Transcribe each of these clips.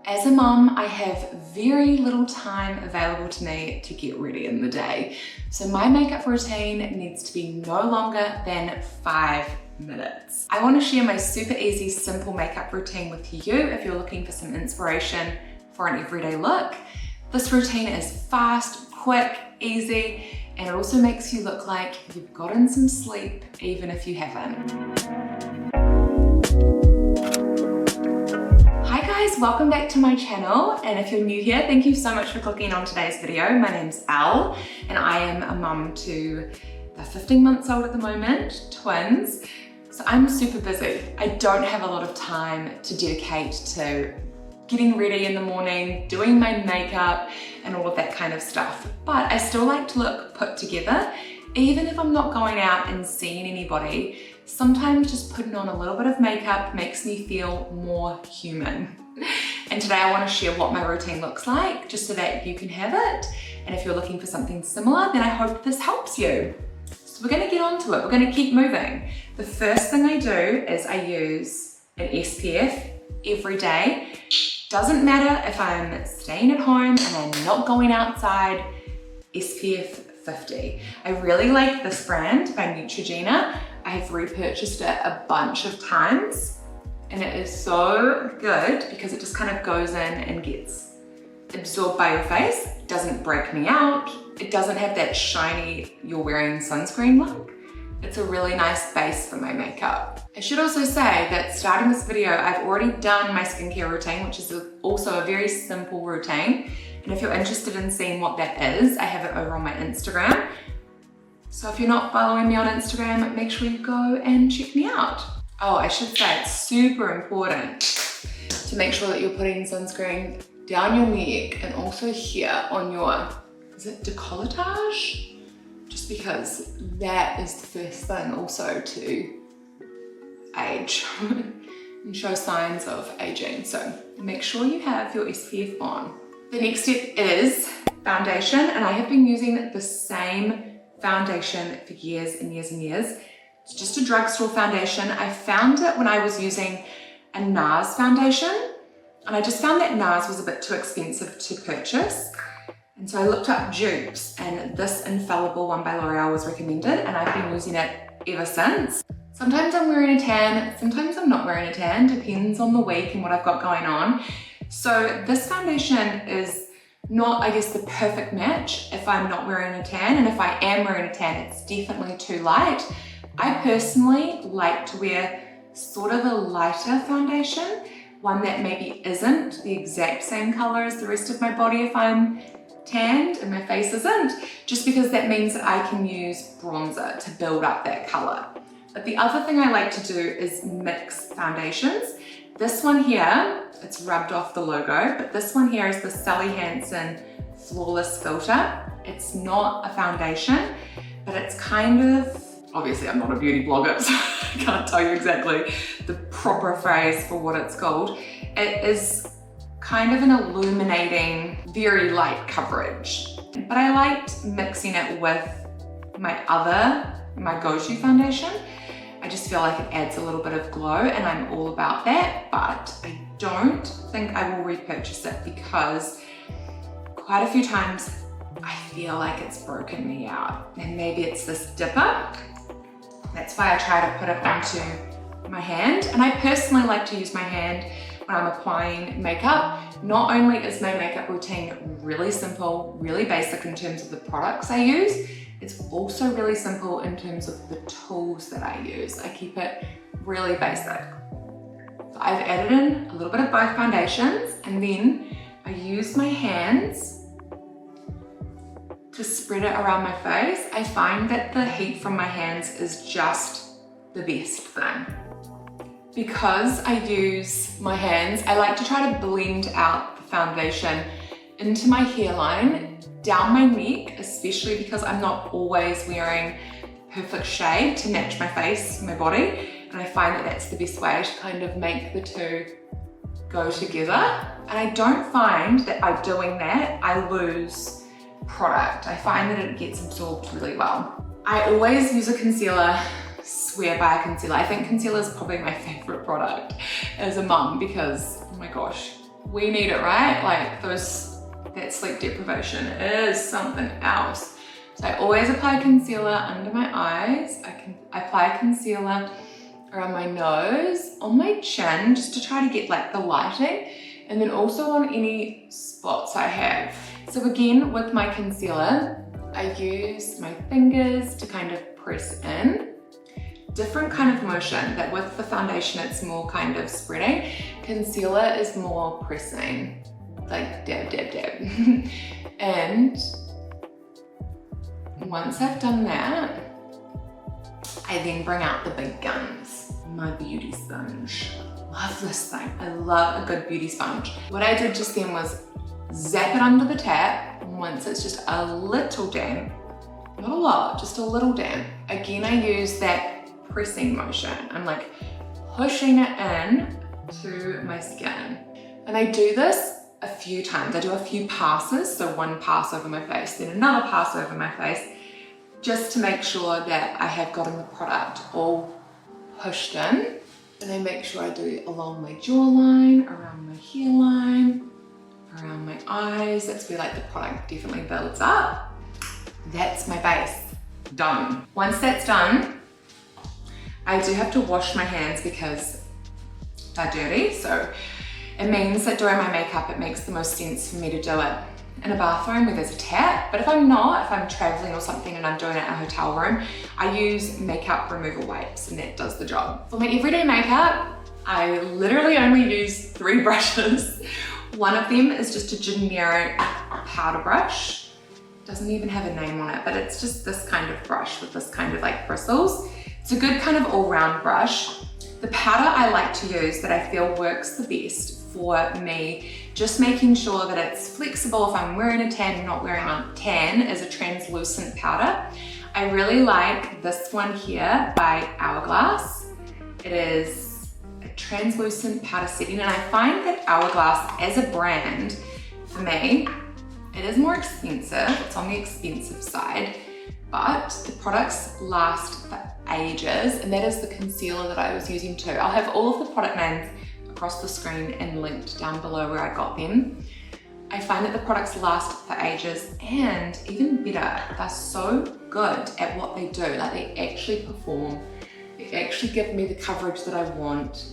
As a mum, I have very little time available to me to get ready in the day. So my makeup routine needs to be no longer than 5 minutes. I want to share my super easy, simple makeup routine with you if you're looking for some inspiration for an everyday look. This routine is fast, quick, easy, and it also makes you look like you've gotten some sleep, even if you haven't. Hi guys, welcome back to my channel, and if you're new here, thank you so much for clicking on today's video. My name's Elle, and I am a mum to the 15 months old at the moment, twins. So I'm super busy. I don't have a lot of time to dedicate to getting ready in the morning, doing my makeup, and all of that kind of stuff. But I still like to look put together, even if I'm not going out and seeing anybody. Sometimes just putting on a little bit of makeup makes me feel more human. And today I want to share what my routine looks like, just so that you can have it. And if you're looking for something similar, then I hope this helps you. So we're going to get on to it. We're going to keep moving. The first thing I do is I use an SPF every day. Doesn't matter if I'm staying at home and I'm not going outside, SPF 50. I really like this brand by Neutrogena. I've repurchased it a bunch of times and it is so good because it just kind of goes in and gets absorbed by your face. It doesn't break me out. It doesn't have that shiny, you're wearing sunscreen look. It's a really nice base for my makeup. I should also say that starting this video, I've already done my skincare routine, which is also a very simple routine. And if you're interested in seeing what that is, I have it over on my Instagram. So if you're not following me on Instagram, make sure you go and check me out. Oh, I should say it's super important to make sure that you're putting sunscreen down your neck and also here on your, is it décolletage? Just because that is the first thing also to age and show signs of aging. So make sure you have your SPF on. The next step is foundation, and I have been using the same foundation for years and years and years. It's just a drugstore foundation. I found it when I was using a NARS foundation, and I just found that NARS was a bit too expensive to purchase. And so I looked up dupes, and this Infallible one by L'Oreal was recommended, and I've been using it ever since. Sometimes I'm wearing a tan, sometimes I'm not wearing a tan, depends on the week and what I've got going on. So this foundation is not, I guess, the perfect match if I'm not wearing a tan, and if I am wearing a tan, it's definitely too light. I personally like to wear sort of a lighter foundation, one that maybe isn't the exact same color as the rest of my body if I'm tanned and my face isn't, just because that means that I can use bronzer to build up that color. But the other thing I like to do is mix foundations. This one here, it's rubbed off the logo, but this one here is the Sally Hansen Flawless Filter. It's not a foundation, but it's kind of, obviously I'm not a beauty blogger, so I can't tell you exactly the proper phrase for what it's called. It is kind of an illuminating, very light coverage. But I liked mixing it with my go-to foundation. I just feel like it adds a little bit of glow, and I'm all about that, but I don't think I will repurchase it because quite a few times I feel like it's broken me out, and maybe it's this dipper. That's why I try to put it onto my hand, and I personally like to use my hand when I'm applying makeup. Not only is my makeup routine really simple, really basic in terms of the products I use, it's also really simple in terms of the tools that I use. I keep it really basic. So I've added in a little bit of both foundations, and then I use my hands to spread it around my face. I find that the heat from my hands is just the best thing. Because I use my hands, I like to try to blend out the foundation into my hairline, down my neck, especially because I'm not always wearing perfect shade to match my face, my body. And I find that that's the best way to kind of make the two go together. And I don't find that by doing that, I lose product. I find that it gets absorbed really well. I always use a concealer, swear by a concealer. I think concealer is probably my favorite product as a mum because, oh my gosh, we need it, right? Like that sleep deprivation is something else. So I always apply concealer under my eyes. I apply concealer around my nose, on my chin, just to try to get like the lighting, and then also on any spots I have. So again, with my concealer, I use my fingers to kind of press in. Different kind of motion, that with the foundation it's more kind of spreading. Concealer is more pressing, like dab, dab, dab. And once I've done that, I then bring out the big guns. My beauty sponge. Love this thing. I love a good beauty sponge. What I did just then was zap it under the tap. Once it's just a little damp, not a lot, just a little damp. Again, I use that pressing motion. I'm like pushing it in to my skin. And I do this a few times. I do a few passes. So one pass over my face, then another pass over my face, just to make sure that I have gotten the product all pushed in. And I make sure I do it along my jawline, around my hairline, around my eyes. That's where like the product definitely builds up. That's my base, done. Once that's done, I do have to wash my hands because they're dirty. So it means that during my makeup, it makes the most sense for me to do it in a bathroom where there's a tap. But if I'm not, if I'm traveling or something and I'm doing it in a hotel room, I use makeup removal wipes and that does the job. For my everyday makeup, I literally only use 3 brushes. One of them is just a generic powder brush. Doesn't even have a name on it, but it's just this kind of brush with this kind of like bristles. It's a good kind of all-round brush. The powder I like to use that I feel works the best for me, just making sure that it's flexible if I'm wearing a tan and not wearing a tan, is a translucent powder. I really like this one here by Hourglass. It is a translucent powder setting, and I find that Hourglass as a brand, for me, it is more expensive. It's on the expensive side, but the products last for ages, and that is the concealer that I was using too. I'll have all of the product names across the screen and linked down below where I got them. I find that the products last for ages, and even better, they're so good at what they do. Like, they actually perform. They actually give me the coverage that I want.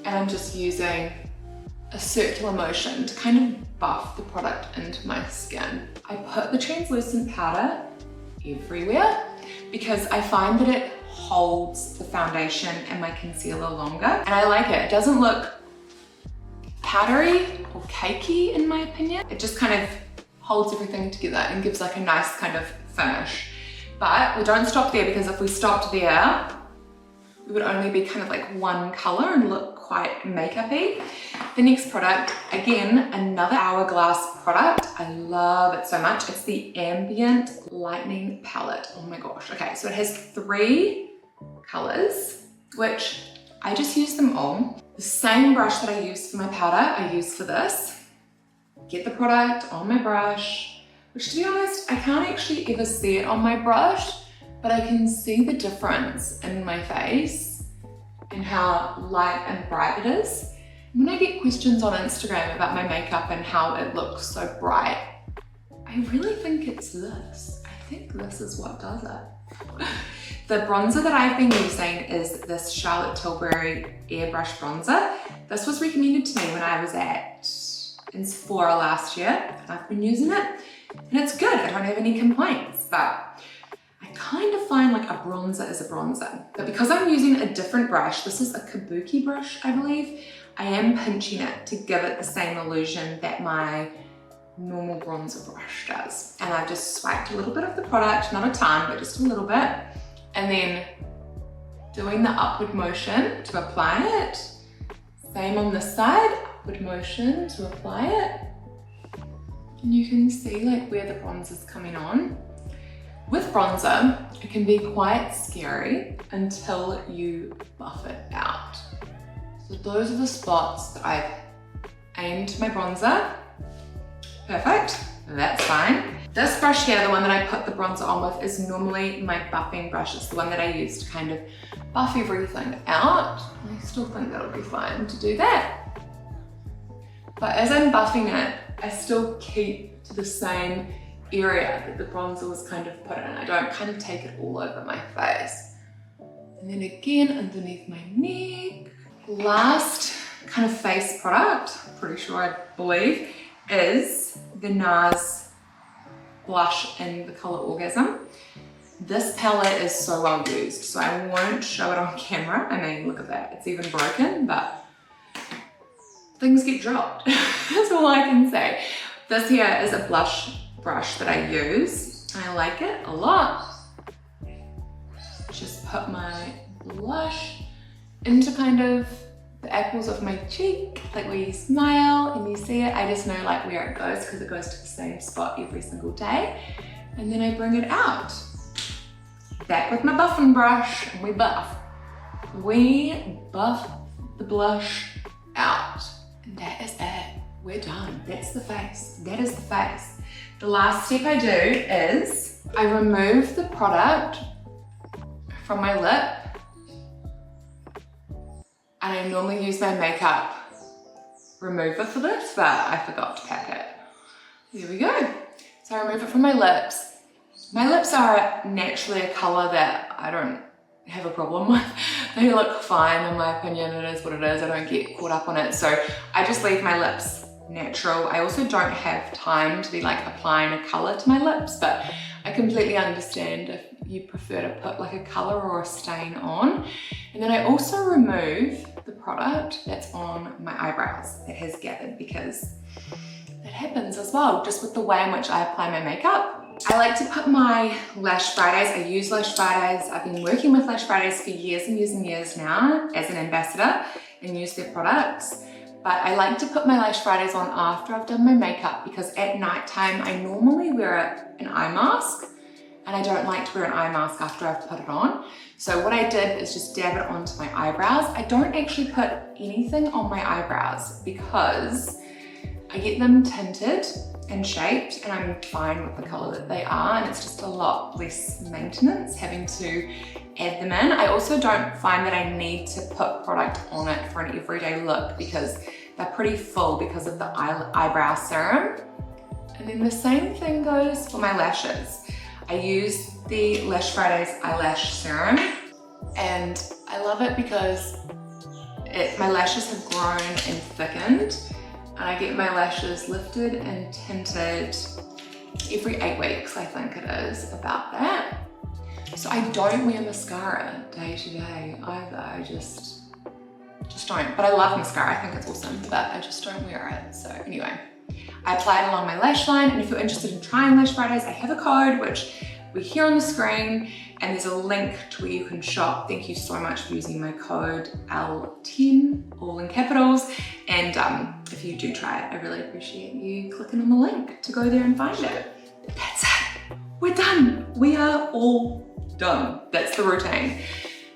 And I'm just using a circular motion to kind of buff the product into my skin. I put the translucent powder everywhere because I find that it holds the foundation and my concealer longer, and I like it. It doesn't look powdery or cakey in my opinion. It just kind of holds everything together and gives like a nice kind of finish. But we don't stop there, because if we stopped there, we would only be kind of like one color and look quite makeup-y. The next product, again, another Hourglass product. I love it so much. It's the Ambient Lightening Palette. Oh my gosh. Okay, so it has 3 colors, which I just use them all. The same brush that I use for my powder, I use for this. Get the product on my brush, which, to be honest, I can't actually ever see it on my brush, but I can see the difference in my face and how light and bright it is. When I get questions on Instagram about my makeup and how it looks so bright, I really think it's this. I think this is what does it. The bronzer that I've been using is this Charlotte Tilbury Airbrush bronzer. This was recommended to me when I was in Sephora last year, and I've been using it, and it's good. I don't have any complaints, but I kind of find like a bronzer is a bronzer. But because I'm using a different brush, this is a Kabuki brush, I believe, I am pinching it to give it the same illusion that my normal bronzer brush does. And I've just swiped a little bit of the product, not a ton, but just a little bit, and then doing the upward motion to apply it. Same on this side, upward motion to apply it. And you can see like where the bronzer's coming on. With bronzer, it can be quite scary until you buff it out. So those are the spots that I've aimed my bronzer. Perfect, that's fine. This brush here, the one that I put the bronzer on with, is normally my buffing brush. It's the one that I use to kind of buff everything out. I still think that'll be fine to do that. But as I'm buffing it, I still keep to the same area that the bronzer was kind of put in. I don't kind of take it all over my face. And then again, underneath my neck. Last kind of face product, pretty sure I believe, is the NARS blush in the color Orgasm. This palette is so well used, so I won't show it on camera. I mean, look at that, it's even broken, but things get dropped. That's all I can say. This here is a blush brush that I use. I like it a lot. Just put my blush into kind of the apples of my cheek, like where you smile and you see it. I just know like where it goes because it goes to the same spot every single day. And then I bring it out. Back with my buffing brush and we buff. We buff the blush out. And that is it. We're done. That's the face. That is the face. The last step I do is I remove the product from my lip. And I normally use my makeup remover for this, but I forgot to pack it. There we go. So I remove it from my lips. My lips are naturally a color that I don't have a problem with. They look fine in my opinion. It is what it is. I don't get caught up on it. So I just leave my lips natural. I also don't have time to be like applying a color to my lips, but I completely understand if you prefer to put like a color or a stain on. And then I also remove the product that's on my eyebrows that has gathered, because that happens as well, just with the way in which I apply my makeup. I like to put my Lash Fridays, I use Lash Fridays, I've been working with Lash Fridays for years and years and years now as an ambassador and use their products. But I like to put my Lash Fridays on after I've done my makeup, because at night time I normally wear an eye mask, and I don't like to wear an eye mask after I've put it on. So what I did is just dab it onto my eyebrows. I don't actually put anything on my eyebrows because I get them tinted and shaped and I'm fine with the color that they are, and it's just a lot less maintenance having to add them in. I also don't find that I need to put product on it for an everyday look because they're pretty full because of the eyebrow serum. And then the same thing goes for my lashes. I use the Lash Fridays eyelash serum and I love it because my lashes have grown and thickened, and I get my lashes lifted and tinted every 8 weeks, I think it is, about that. So I don't wear mascara day to day either. I just don't. But I love mascara, I think it's awesome, but I just don't wear it. So anyway, I apply it along my lash line, and if you're interested in trying Lash Fridays, I have a code which we hear on the screen, and there's a link to where you can shop. Thank you so much for using my code L10, all in capitals. And if you do try it, I really appreciate you clicking on the link to go there and find it. That's it. We're done. We are all done. That's the routine.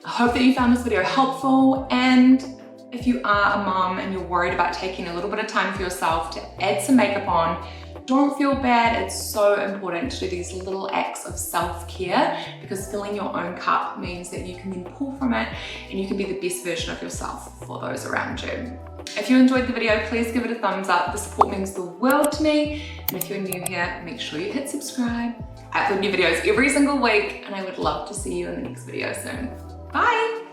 I hope that you found this video helpful, and if you are a mom and you're worried about taking a little bit of time for yourself to add some makeup on, don't feel bad. It's so important to do these little acts of self-care, because filling your own cup means that you can then pull from it and you can be the best version of yourself for those around you. If you enjoyed the video, please give it a thumbs up. The support means the world to me. And if you're new here, make sure you hit subscribe. I upload new videos every single week, and I would love to see you in the next video soon. Bye!